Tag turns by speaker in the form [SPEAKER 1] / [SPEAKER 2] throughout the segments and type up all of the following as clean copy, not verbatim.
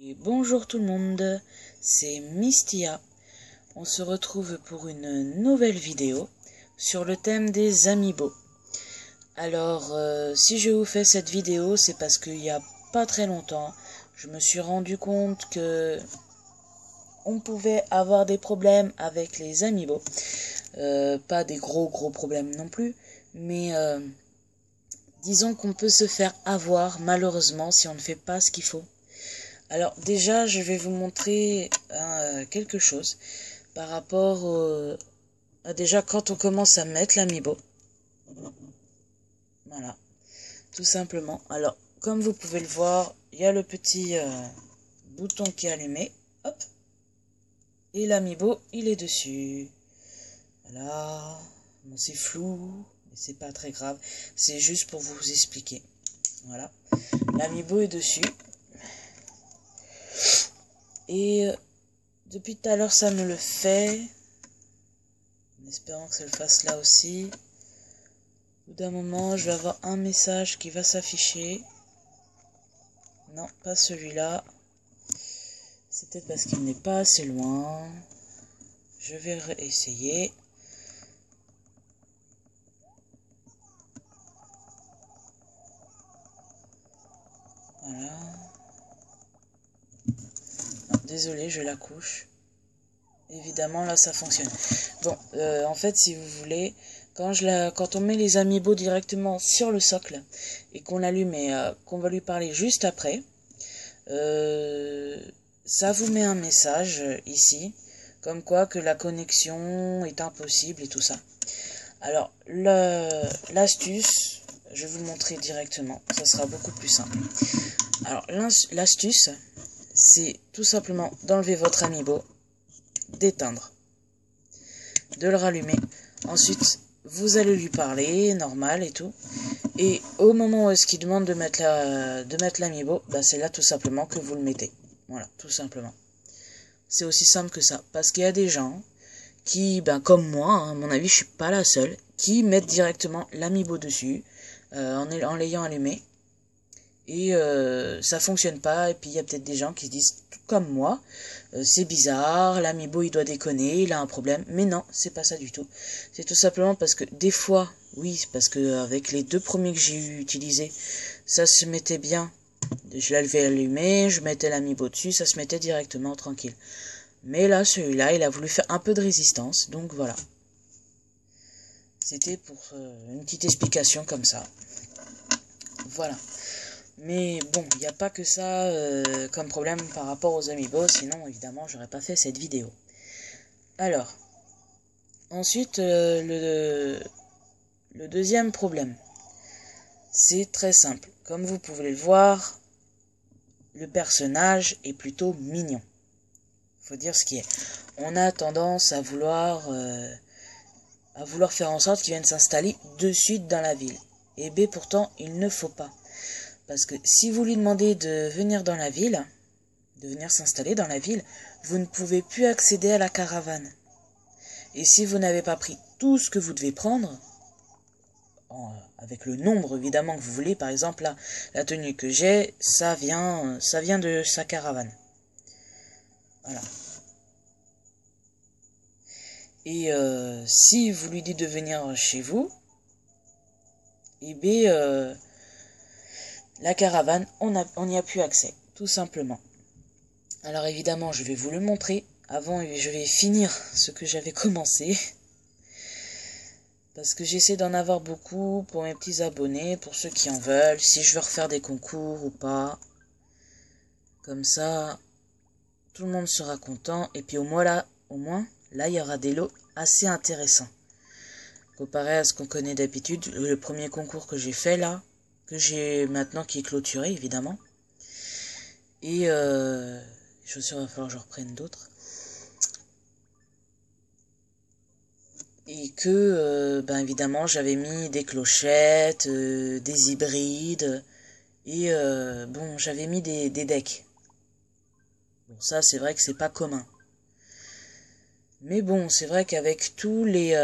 [SPEAKER 1] Et bonjour tout le monde, c'est Mistia. On se retrouve pour une nouvelle vidéo sur le thème des amiibo. Alors, si je vous fais cette vidéo, c'est parce qu'il n'y a pas très longtemps, je me suis rendu compte que on pouvait avoir des problèmes avec les amiibo. Pas des gros problèmes non plus, mais disons qu'on peut se faire avoir malheureusement si on ne fait pas ce qu'il faut. Alors déjà, je vais vous montrer quelque chose par rapport à déjà quand on commence à mettre l'amiibo. Voilà, tout simplement. Alors, comme vous pouvez le voir, il y a le petit bouton qui est allumé. Hop. Et l'amiibo, il est dessus. Voilà. Bon, c'est flou, mais c'est pas très grave. C'est juste pour vous expliquer. Voilà. L'amiibo est dessus. Et depuis tout à l'heure, ça me le fait. En espérant que ça le fasse là aussi. Au bout d'un moment, je vais avoir un message qui va s'afficher. Non, pas celui-là. C'est peut-être parce qu'il n'est pas assez loin. Je vais réessayer. Voilà. Non, désolé, je la couche. Évidemment, là, ça fonctionne. Bon, en fait, si vous voulez, quand on met les amiibo directement sur le socle et qu'on l'allume et qu'on va lui parler juste après, ça vous met un message ici, comme quoi que la connexion est impossible et tout ça. Alors, l'astuce, je vais vous le montrer directement, ça sera beaucoup plus simple. Alors, l'astuce, c'est tout simplement d'enlever votre amiibo, d'éteindre, de le rallumer. Ensuite, vous allez lui parler, normal et tout. Et au moment où est-ce qu'il demande de mettre l'amiibo, bah c'est là tout simplement que vous le mettez. Voilà, tout simplement. C'est aussi simple que ça. Parce qu'il y a des gens qui, ben comme moi, hein, à mon avis, je suis pas la seule, qui mettent directement l'amiibo dessus, en l'ayant allumé. Et ça fonctionne pas. Et puis il y a peut-être des gens qui se disent, tout comme moi, c'est bizarre, l'amiibo il doit déconner, il a un problème. Mais non, c'est pas ça du tout. C'est tout simplement parce que des fois, oui, parce que avec les deux premiers que j'ai utilisés, ça se mettait bien. Je l'avais allumé, je mettais l'amiibo dessus, ça se mettait directement tranquille. Mais là, celui-là, il a voulu faire un peu de résistance, donc voilà. C'était pour une petite explication comme ça. Voilà. Mais bon, il n'y a pas que ça comme problème par rapport aux amiibo, sinon évidemment j'aurais pas fait cette vidéo. Alors, ensuite le deuxième problème, c'est très simple. Comme vous pouvez le voir, le personnage est plutôt mignon. Faut dire ce qui est. On a tendance à vouloir faire en sorte qu'il vienne s'installer de suite dans la ville. Et B, pourtant, il ne faut pas. Parce que si vous lui demandez de venir dans la ville, de venir s'installer dans la ville, vous ne pouvez plus accéder à la caravane. Et si vous n'avez pas pris tout ce que vous devez prendre, avec le nombre évidemment que vous voulez, par exemple là, la tenue que j'ai, ça vient de sa caravane. Voilà. Et si vous lui dites de venir chez vous, et bien la caravane, on n'y a plus accès, tout simplement. Alors évidemment, je vais vous le montrer. Avant, je vais finir ce que j'avais commencé. Parce que j'essaie d'en avoir beaucoup pour mes petits abonnés, pour ceux qui en veulent, si je veux refaire des concours ou pas. Comme ça, tout le monde sera content. Et puis au moins là, il y aura des lots assez intéressants. Comparé à ce qu'on connaît d'habitude, le premier concours que j'ai fait là, que j'ai maintenant qui est clôturé évidemment. Et je suis sûr qu'il va falloir que je reprenne d'autres. Et que, ben évidemment, j'avais mis des clochettes, des hybrides, et bon, j'avais mis des decks. Bon, ça, c'est vrai que c'est pas commun. Mais bon, c'est vrai qu'avec tous les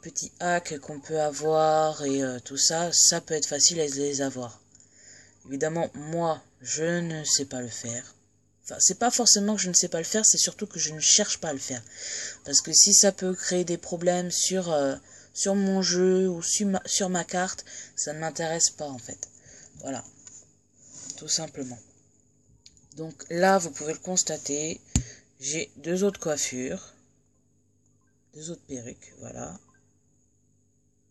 [SPEAKER 1] petits hacks qu'on peut avoir et tout ça, ça peut être facile à les avoir. Évidemment, moi, je ne sais pas le faire. Enfin, c'est pas forcément que je ne sais pas le faire, c'est surtout que je ne cherche pas à le faire. Parce que si ça peut créer des problèmes sur mon jeu ou sur ma carte, ça ne m'intéresse pas en fait. Voilà, tout simplement. Donc là, vous pouvez le constater, j'ai 2 autres coiffures, 2 autres perruques, voilà.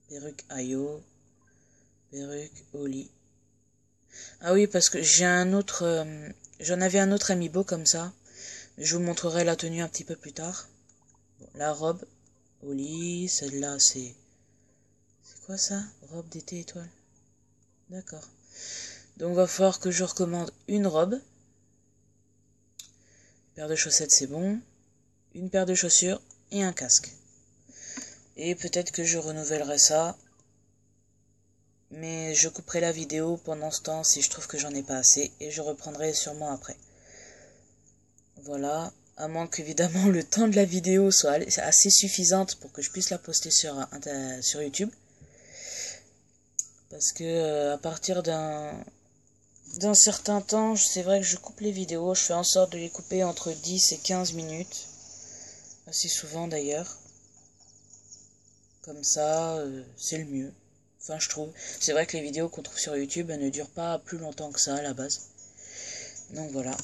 [SPEAKER 1] Perruque Ayo, perruque Oli. Ah oui, parce que j'ai un autre, j'en avais un autre amiibo comme ça. Je vous montrerai la tenue un petit peu plus tard. Bon, la robe, Oli, celle-là c'est quoi ça? Robe d'été étoile. D'accord. Donc va falloir que je recommande une robe. Une paire de chaussettes c'est bon. Une paire de chaussures et un casque. Et peut-être que je renouvellerai ça. Mais je couperai la vidéo pendant ce temps si je trouve que j'en ai pas assez. Et je reprendrai sûrement après. Voilà. À moins qu'évidemment le temps de la vidéo soit assez suffisante pour que je puisse la poster sur YouTube. Parce que à partir d'un certain temps, c'est vrai que je coupe les vidéos, je fais en sorte de les couper entre 10 et 15 minutes, assez souvent d'ailleurs. Comme ça, c'est le mieux. Enfin, je trouve. C'est vrai que les vidéos qu'on trouve sur YouTube ne durent pas plus longtemps que ça à la base. Donc voilà.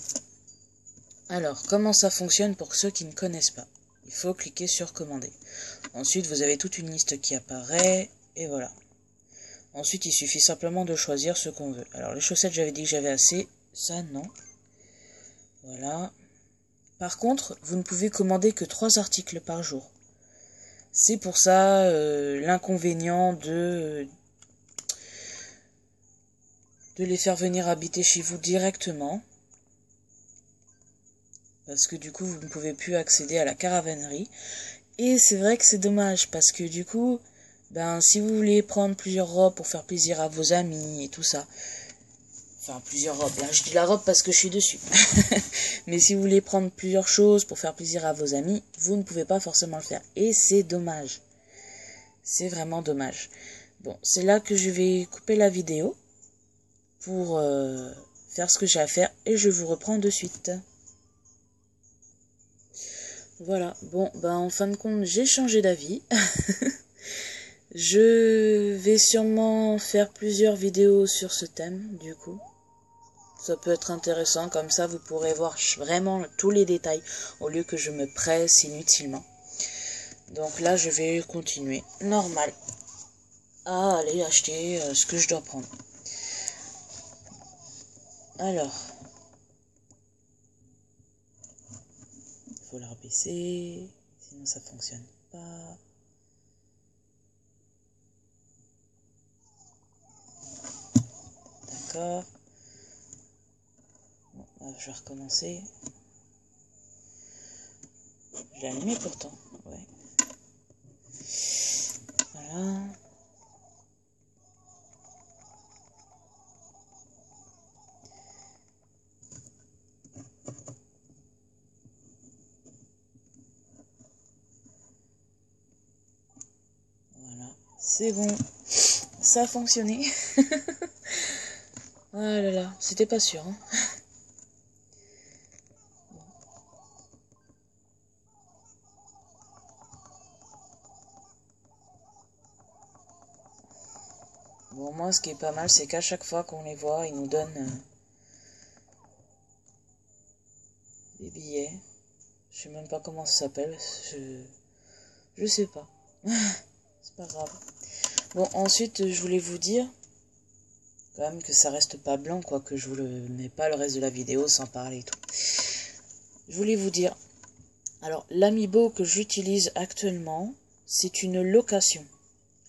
[SPEAKER 1] Alors, comment ça fonctionne pour ceux qui ne connaissent pas? Il faut cliquer sur commander. Ensuite, vous avez toute une liste qui apparaît, et voilà. Ensuite, il suffit simplement de choisir ce qu'on veut. Alors, les chaussettes, j'avais dit que j'avais assez. Ça, non. Voilà. Par contre, vous ne pouvez commander que 3 articles par jour. C'est pour ça l'inconvénient de les faire venir habiter chez vous directement. Parce que du coup, vous ne pouvez plus accéder à la caravanerie. Et c'est vrai que c'est dommage, parce que du coup, si vous voulez prendre plusieurs robes pour faire plaisir à vos amis et tout ça, enfin plusieurs robes, là je dis la robe parce que je suis dessus, mais si vous voulez prendre plusieurs choses pour faire plaisir à vos amis, vous ne pouvez pas forcément le faire, et c'est dommage, c'est vraiment dommage. Bon, c'est là que je vais couper la vidéo, pour faire ce que j'ai à faire, et je vous reprends de suite. Voilà, bon, en fin de compte, j'ai changé d'avis. Je vais sûrement faire plusieurs vidéos sur ce thème, du coup. Ça peut être intéressant, comme ça vous pourrez voir vraiment tous les détails, au lieu que je me presse inutilement. Donc là, je vais continuer, normal, à aller acheter ce que je dois prendre. Alors, il faut la rebaisser, sinon ça fonctionne pas. D'accord. Bon, je vais recommencer. Je l'ai allumé pourtant, ouais. Voilà. Voilà, c'est bon. Ça a fonctionné. Oh là là, c'était pas sûr. Hein. Bon, moi, ce qui est pas mal, c'est qu'à chaque fois qu'on les voit, ils nous donnent des billets. Je sais même pas comment ça s'appelle. Je sais pas. C'est pas grave. Bon, ensuite, je voulais vous dire, quand même, que ça reste pas blanc, quoi, que je vous le mets pas le reste de la vidéo sans parler et tout. Je voulais vous dire, alors, l'Amiibo que j'utilise actuellement, c'est une location.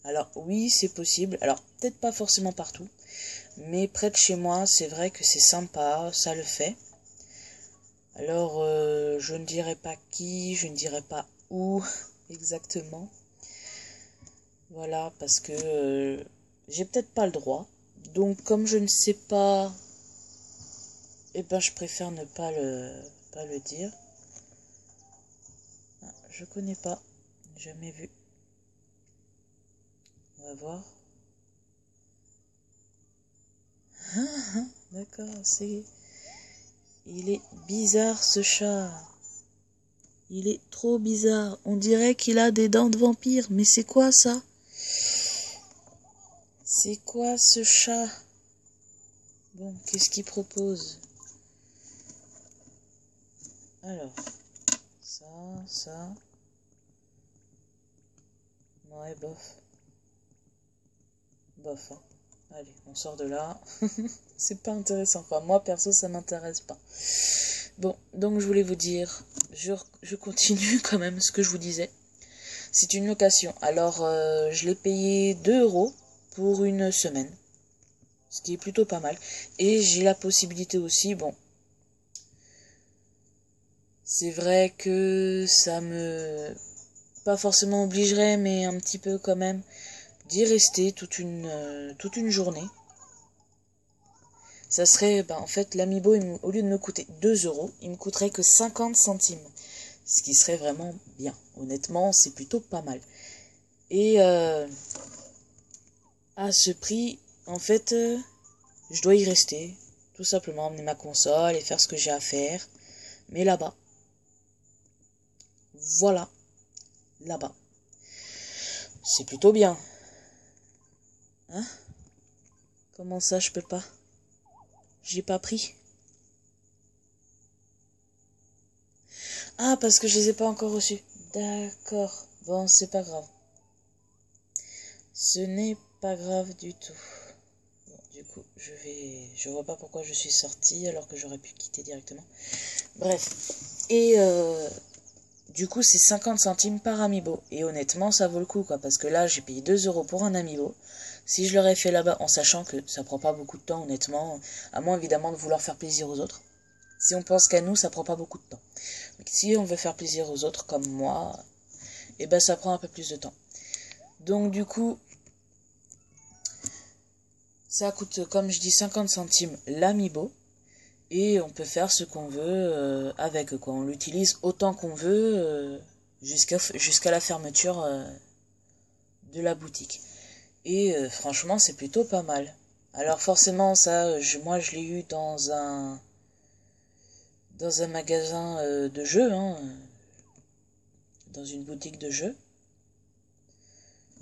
[SPEAKER 1] Alors, oui, c'est possible. Alors, peut-être pas forcément partout. Mais près de chez moi, c'est vrai que c'est sympa, ça le fait. Alors, je ne dirai pas qui, je ne dirai pas où exactement. Voilà, parce que j'ai peut-être pas le droit. Donc, comme je ne sais pas, eh ben, je préfère ne pas le dire. Ah, je connais pas, jamais vu. On va voir. D'accord, c'est Il est bizarre ce chat. Il est trop bizarre. On dirait qu'il a des dents de vampire. Mais c'est quoi ça? C'est quoi ce chat? Bon, qu'est-ce qu'il propose? Alors, ça. Ouais, bof. Bof, hein. Allez, on sort de là. C'est pas intéressant. Enfin, moi, perso, ça m'intéresse pas. Bon, donc je voulais vous dire, je continue quand même ce que je vous disais. C'est une location. Alors, je l'ai payé 2 € pour une semaine. Ce qui est plutôt pas mal. Et j'ai la possibilité aussi, bon, c'est vrai que ça me... pas forcément obligerait, mais un petit peu quand même, d'y rester toute une journée. Ça serait, en fait, l'Amiibo, au lieu de me coûter 2 €, il me coûterait que 50 centimes. Ce qui serait vraiment bien. Honnêtement, c'est plutôt pas mal. Et à ce prix, en fait, je dois y rester. Tout simplement, emmener ma console et faire ce que j'ai à faire. Mais là-bas. Voilà. Là-bas. C'est plutôt bien. Hein? Comment ça, je peux pas? J'ai pas pris. Ah, parce que je les ai pas encore reçus. D'accord. Bon, c'est pas grave. Ce n'est pas grave du tout. Bon, du coup, je vois pas pourquoi je suis sortie alors que j'aurais pu quitter directement. Bref. Et du coup, c'est 50 centimes par Amiibo. Et honnêtement, ça vaut le coup, quoi. Parce que là, j'ai payé 2 € pour un Amiibo. Si je l'aurais fait là-bas, en sachant que ça prend pas beaucoup de temps, honnêtement, à moins évidemment de vouloir faire plaisir aux autres. Si on pense qu'à nous, ça prend pas beaucoup de temps. Donc, si on veut faire plaisir aux autres, comme moi, eh ben ça prend un peu plus de temps. Donc du coup, ça coûte, comme je dis, 50 centimes l'Amiibo. Et on peut faire ce qu'on veut avec, quoi. On l'utilise autant qu'on veut jusqu'à la fermeture de la boutique. Et franchement, c'est plutôt pas mal. Alors forcément, ça, moi je l'ai eu dans un magasin de jeux, hein, dans une boutique de jeux.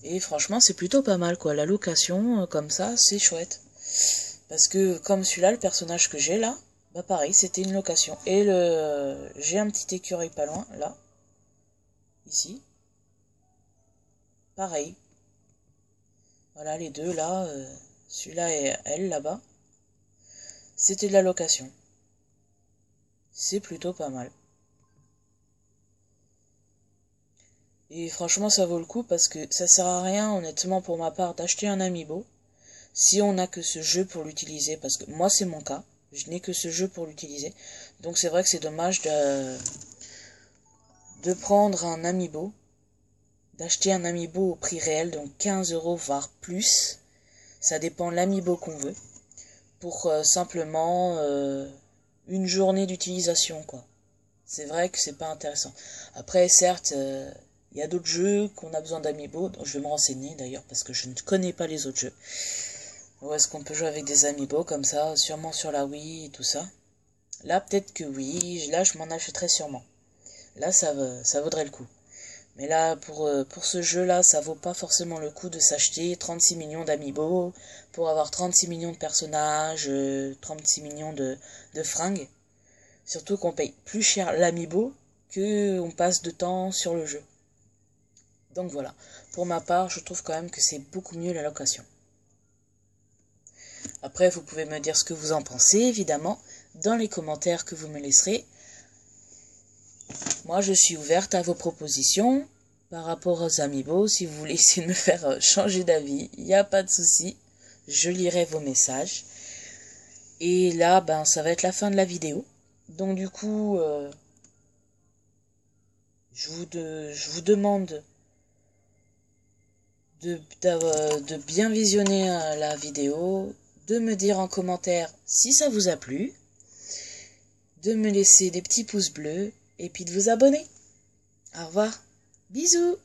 [SPEAKER 1] Et franchement, c'est plutôt pas mal, quoi. La location, comme ça, c'est chouette. Parce que, comme celui-là, le personnage que j'ai là, bah pareil, c'était une location. Et j'ai un petit écureuil pas loin, là. Ici. Pareil. Voilà, les deux, là. Celui-là et elle, là-bas. C'était de la location. C'est plutôt pas mal. Et franchement, ça vaut le coup parce que ça sert à rien, honnêtement, pour ma part, d'acheter un Amiibo si on n'a que ce jeu pour l'utiliser. Parce que moi, c'est mon cas. Je n'ai que ce jeu pour l'utiliser. Donc c'est vrai que c'est dommage de prendre un Amiibo, d'acheter un Amiibo au prix réel, donc 15 € voire plus. Ça dépend de l'Amiibo qu'on veut. Pour simplement une journée d'utilisation, quoi. C'est vrai que c'est pas intéressant. Après, certes, il y a d'autres jeux qu'on a besoin d'Amiibo, donc je vais me renseigner d'ailleurs parce que je ne connais pas les autres jeux. Où est-ce qu'on peut jouer avec des Amiibo comme ça, sûrement sur la Wii et tout ça. Là, peut-être que oui, là je m'en achèterai sûrement. Là, ça vaudrait le coup. Mais là, pour ce jeu-là, ça vaut pas forcément le coup de s'acheter 36 millions d'Amiibo pour avoir 36 millions de personnages, 36 millions de fringues. Surtout qu'on paye plus cher l'Amiibo que on passe de temps sur le jeu. Donc voilà, pour ma part, je trouve quand même que c'est beaucoup mieux la location. Après, vous pouvez me dire ce que vous en pensez, évidemment, dans les commentaires que vous me laisserez. Moi, je suis ouverte à vos propositions par rapport aux Amiibo. Si vous voulez essayer de me faire changer d'avis, il n'y a pas de souci. Je lirai vos messages. Et là, ça va être la fin de la vidéo. Donc du coup, je vous demande de bien visionner la vidéo, de me dire en commentaire si ça vous a plu, de me laisser des petits pouces bleus et puis de vous abonner. Au revoir, bisous.